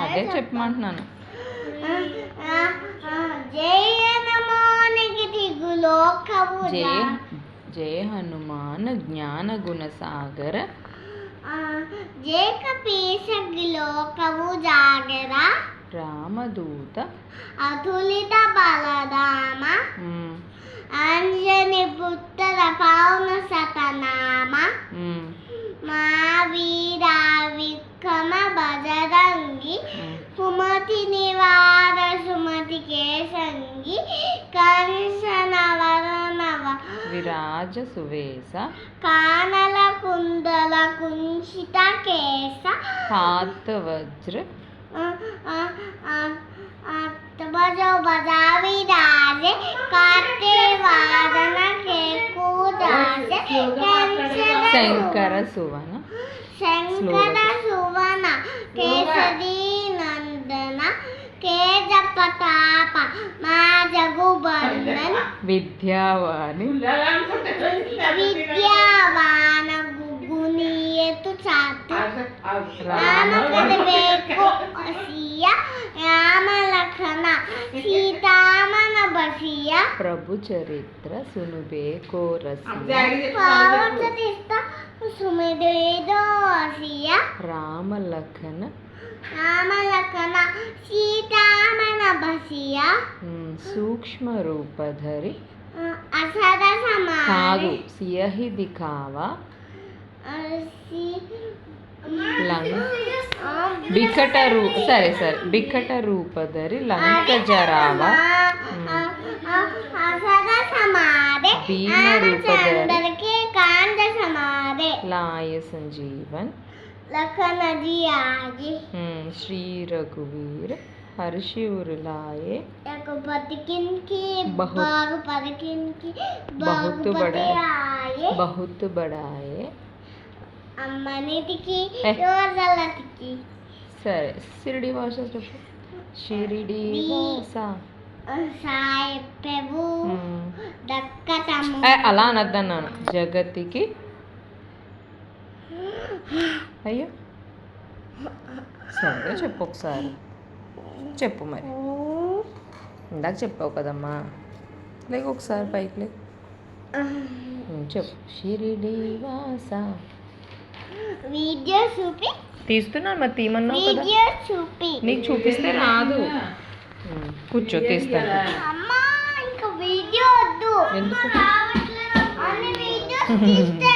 అదే చెప్పమంటున్నాను. జయ హనుమాన్ జ్ఞాన గుణ సాగర జయ కపీశగిలోకవు జాగర రామదూత అతులిత బలరామ అంజని పుత్ర పౌన సతనామ మా వీర విక్రమ బజరంగి కుమతి నివార సుమతి కేసంగి కంసన వరణవ విరాజ సువేశ కానల కుందల కుంచిత కేశ హాత వజ్ర బజో బజావి రాజే కాటే వాదన కే కూదాసే శంకర సువన శంకర సువన కేసరి నందన కేజ ప్రతాప మా జగుబందన్ విద్యావాణి విద్యావాన గుగునియతు చాతు రామకృతవేకు అసియ రామలఖన సీతామన బసియ ప్రభు చరిత్ర సునుబే కోరసియ పావచరిత సుమిదేదో అసియ రామలఖన సీతామన బసియ సూక్ష్మ రూపధరి అసద కాదు సమారి సియహి దిఖావా బికట రూప సరే బికట రూపధరి లంక జరావా అసద సమారే భీమ రూపధరి చంద్రకే కాంత సమారే లాయ సంజీవన్ లఖన जी आगे श्री रघुवीर हर्षि उरलाए रघुपति किनकी बहुत बागुपति किनकी बहुत बागुपति बड़ाए आए बहुत बड़ाए अम्मनी टिकी योजला टिकी సరే షిరిడి భాష చెప్పు షిరిడి భాష సాయి ప్రభు దక్కతము అలా అనద్దన్నాను జగతికి అయ్యో సరే చెప్పు ఒకసారి చెప్పు మరి ఇందాక చెప్పావు కదమ్మా లేక ఒకసారి పైకి లేక చెప్పు షిరిడి వాస వీడియో చూపి తీస్తున్నాను మరి తీయమన్నావు కదా వీడియో చూపి నీకు చూపిస్తే రాదు కూర్చో తీస్తాను అమ్మా ఇంకా వీడియో వద్దు ఎందుకు అన్ని వీడియోస్ తీస్తే